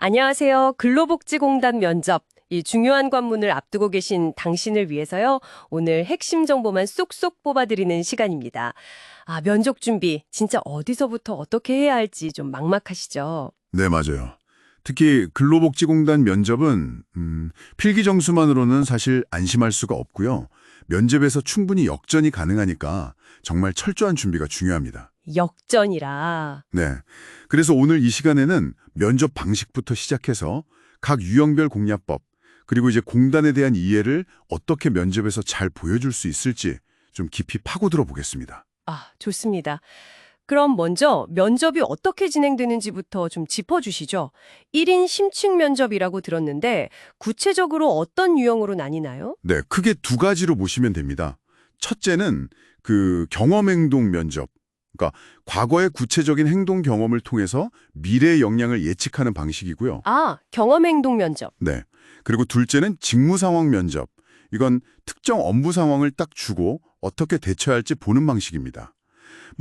안녕하세요. 근로복지공단 면접. 이 중요한 관문을 앞두고 계신 당신을 위해서요. 오늘 핵심 정보만 쏙쏙 뽑아드리는 시간입니다. 면접 준비 진짜 어디서부터 어떻게 해야 할지 좀 막막하시죠? 네, 맞아요. 특히 근로복지공단 면접은 필기점수만으로는 사실 안심할 수가 없고요. 면접에서 충분히 역전이 가능하니까 정말 철저한 준비가 중요합니다. 역전이라. 네. 그래서 오늘 이 시간에는 면접 방식부터 시작해서 각 유형별 공략법, 그리고 이제 공단에 대한 이해를 어떻게 면접에서 잘 보여줄 수 있을지 좀 깊이 파고들어 보겠습니다. 좋습니다. 그럼 먼저 면접이 어떻게 진행되는지부터 좀 짚어주시죠. 1인 심층 면접이라고 들었는데 구체적으로 어떤 유형으로 나뉘나요? 네, 크게 두 가지로 보시면 됩니다. 첫째는 경험행동 면접. 그러니까 과거의 구체적인 행동 경험을 통해서 미래의 역량을 예측하는 방식이고요. 경험행동 면접. 네. 그리고 둘째는 직무 상황 면접. 이건 특정 업무 상황을 딱 주고 어떻게 대처할지 보는 방식입니다.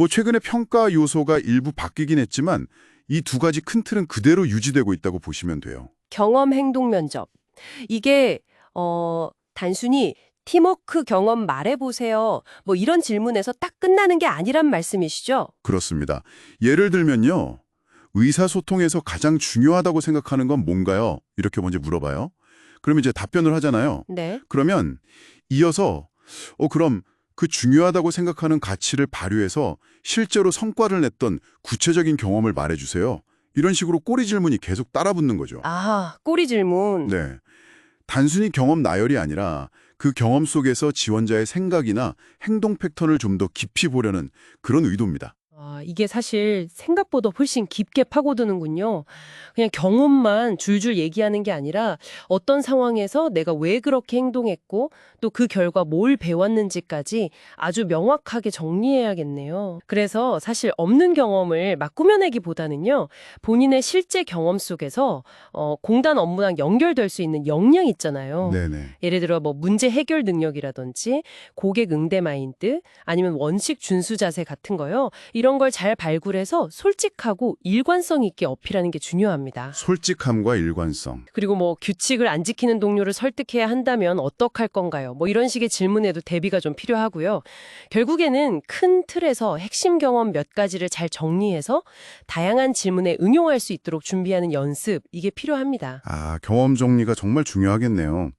최근에 평가 요소가 일부 바뀌긴 했지만 이 두 가지 큰 틀은 그대로 유지되고 있다고 보시면 돼요. 경험행동 면접. 이게 단순히 팀워크 경험 말해보세요. 이런 질문에서 딱 끝나는 게 아니란 말씀이시죠? 그렇습니다. 예를 들면요. 의사소통에서 가장 중요하다고 생각하는 건 뭔가요? 이렇게 먼저 물어봐요. 그러면 이제 답변을 하잖아요. 네. 그러면 이어서 그럼 그 중요하다고 생각하는 가치를 발휘해서 실제로 성과를 냈던 구체적인 경험을 말해주세요. 이런 식으로 꼬리 질문이 계속 따라붙는 거죠. 꼬리 질문. 네. 단순히 경험 나열이 아니라 그 경험 속에서 지원자의 생각이나 행동 패턴을 좀 더 깊이 보려는 그런 의도입니다. 이게 사실 생각보다 훨씬 깊게 파고드는군요. 그냥 경험만 줄줄 얘기하는 게 아니라 어떤 상황에서 내가 왜 그렇게 행동했고 또 그 결과 뭘 배웠는지까지 아주 명확하게 정리해야겠네요. 그래서 사실 없는 경험을 막 꾸며내기보다는요. 본인의 실제 경험 속에서 공단 업무랑 연결될 수 있는 역량 있잖아요. 네네. 예를 들어 문제 해결 능력이라든지 고객 응대 마인드 아니면 원칙 준수 자세 같은 거요. 이런 걸 잘 발굴해서 솔직하고 일관성 있게 어필하는 게 중요합니다. 솔직함과 일관성. 그리고 규칙을 안 지키는 동료를 설득해야 한다면 어떡할 건가요? 이런 식의 질문에도 대비가 좀 필요하고요. 결국에는 큰 틀에서 핵심 경험 몇 가지를 잘 정리해서 다양한 질문에 응용할 수 있도록 준비하는 연습, 이게 필요합니다. 경험 정리가 정말 중요하겠네요.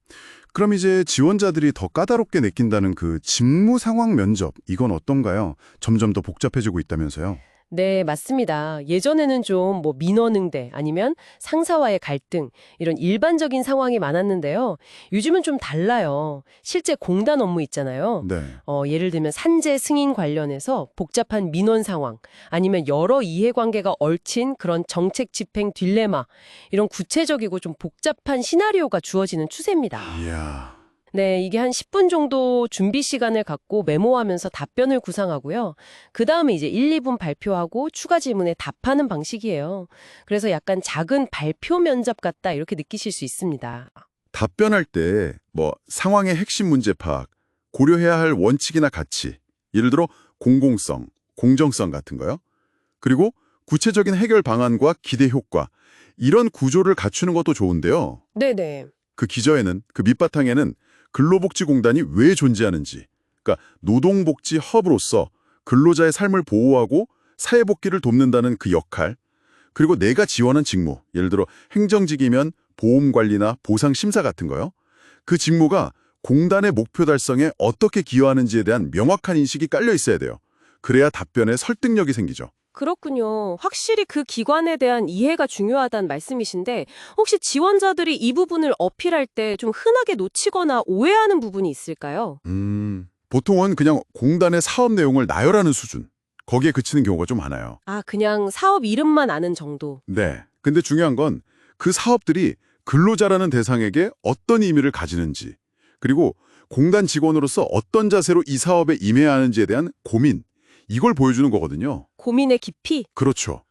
그럼 이제 지원자들이 더 까다롭게 느낀다는 그 직무 상황 면접, 이건 어떤가요? 점점 더 복잡해지고 있다면서요? 네, 맞습니다. 예전에는 좀 민원응대 아니면 상사와의 갈등 이런 일반적인 상황이 많았는데요. 요즘은 좀 달라요. 실제 공단 업무 있잖아요. 네. 예를 들면 산재 승인 관련해서 복잡한 민원 상황 아니면 여러 이해관계가 얽힌 그런 정책 집행 딜레마 이런 구체적이고 좀 복잡한 시나리오가 주어지는 추세입니다. 이야. 네, 이게 한 10분 정도 준비 시간을 갖고 메모하면서 답변을 구상하고요. 그 다음에 이제 1, 2분 발표하고 추가 질문에 답하는 방식이에요. 그래서 약간 작은 발표 면접 같다 이렇게 느끼실 수 있습니다. 답변할 때 상황의 핵심 문제 파악, 고려해야 할 원칙이나 가치, 예를 들어 공공성, 공정성 같은 거요. 그리고 구체적인 해결 방안과 기대 효과, 이런 구조를 갖추는 것도 좋은데요. 네네. 그 기저에는, 그 밑바탕에는 근로복지공단이 왜 존재하는지, 그러니까 노동복지 허브로서 근로자의 삶을 보호하고 사회복귀를 돕는다는 그 역할, 그리고 내가 지원한 직무, 예를 들어 행정직이면 보험관리나 보상심사 같은 거요. 그 직무가 공단의 목표 달성에 어떻게 기여하는지에 대한 명확한 인식이 깔려 있어야 돼요. 그래야 답변에 설득력이 생기죠. 그렇군요. 확실히 그 기관에 대한 이해가 중요하다는 말씀이신데 혹시 지원자들이 이 부분을 어필할 때 좀 흔하게 놓치거나 오해하는 부분이 있을까요? 보통은 그냥 공단의 사업 내용을 나열하는 수준, 거기에 그치는 경우가 좀 많아요. 그냥 사업 이름만 아는 정도. 네. 근데 중요한 건 그 사업들이 근로자라는 대상에게 어떤 의미를 가지는지, 그리고 공단 직원으로서 어떤 자세로 이 사업에 임해야 하는지에 대한 고민, 이걸 보여주는 거거든요. 고민의 깊이? 그렇죠.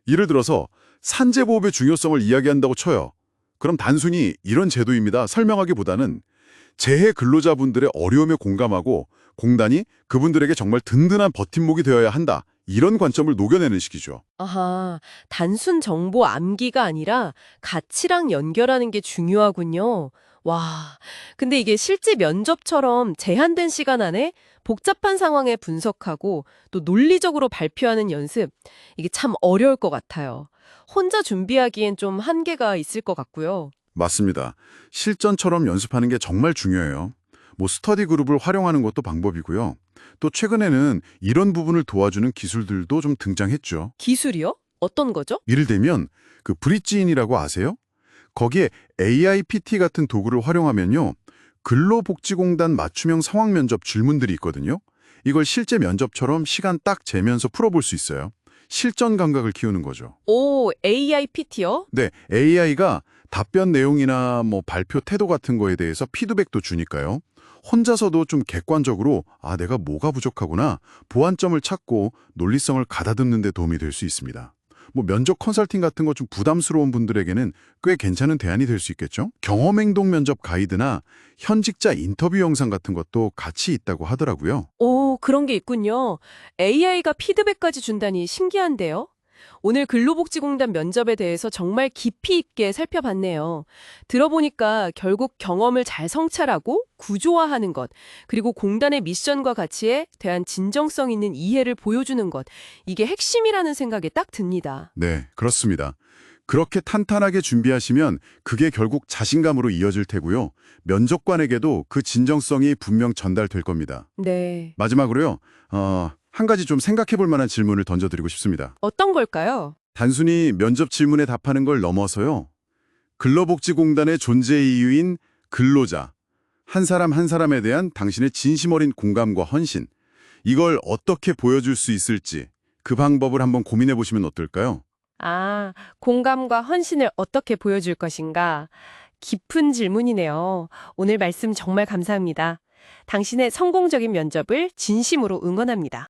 예를 들어서 산재보험의 중요성을 이야기한다고 쳐요. 그럼 단순히 이런 제도입니다 설명하기보다는 재해 근로자분들의 어려움에 공감하고 공단이 그분들에게 정말 든든한 버팀목이 되어야 한다. 이런 관점을 녹여내는 식이죠. 아하, 단순 정보 암기가 아니라 가치랑 연결하는 게 중요하군요. 와, 근데 이게 실제 면접처럼 제한된 시간 안에 복잡한 상황에 분석하고 또 논리적으로 발표하는 연습, 이게 참 어려울 것 같아요. 혼자 준비하기엔 좀 한계가 있을 것 같고요. 맞습니다. 실전처럼 연습하는 게 정말 중요해요. 뭐 스터디 그룹을 활용하는 것도 방법이고요. 또 최근에는 이런 부분을 도와주는 기술들도 좀 등장했죠. 기술이요? 어떤 거죠? 예를 들면 그 브릿지인이라고 아세요? 거기에 AI PT 같은 도구를 활용하면요. 근로복지공단 맞춤형 상황 면접 질문들이 있거든요. 이걸 실제 면접처럼 시간 딱 재면서 풀어볼 수 있어요. 실전 감각을 키우는 거죠. 오, AI PT요? 네, AI가 답변 내용이나 뭐 발표 태도 같은 거에 대해서 피드백도 주니까요. 혼자서도 좀 객관적으로 내가 뭐가 부족하구나 보완점을 찾고 논리성을 가다듬는 데 도움이 될 수 있습니다. 뭐 면접 컨설팅 같은 거 좀 부담스러운 분들에게는 꽤 괜찮은 대안이 될 수 있겠죠? 경험행동 면접 가이드나 현직자 인터뷰 영상 같은 것도 같이 있다고 하더라고요. 오, 그런 게 있군요. AI가 피드백까지 준다니 신기한데요? 오늘 근로복지공단 면접에 대해서 정말 깊이 있게 살펴봤네요. 들어보니까 결국 경험을 잘 성찰하고 구조화하는 것, 그리고 공단의 미션과 가치에 대한 진정성 있는 이해를 보여주는 것, 이게 핵심이라는 생각이 딱 듭니다. 네, 그렇습니다. 그렇게 탄탄하게 준비하시면 그게 결국 자신감으로 이어질 테고요. 면접관에게도 그 진정성이 분명 전달될 겁니다. 네. 마지막으로요. 한 가지 좀 생각해 볼 만한 질문을 던져드리고 싶습니다. 어떤 걸까요? 단순히 면접 질문에 답하는 걸 넘어서요. 근로복지공단의 존재 이유인 근로자, 한 사람 한 사람에 대한 당신의 진심 어린 공감과 헌신, 이걸 어떻게 보여줄 수 있을지 그 방법을 한번 고민해 보시면 어떨까요? 아, 공감과 헌신을 어떻게 보여줄 것인가? 깊은 질문이네요. 오늘 말씀 정말 감사합니다. 당신의 성공적인 면접을 진심으로 응원합니다.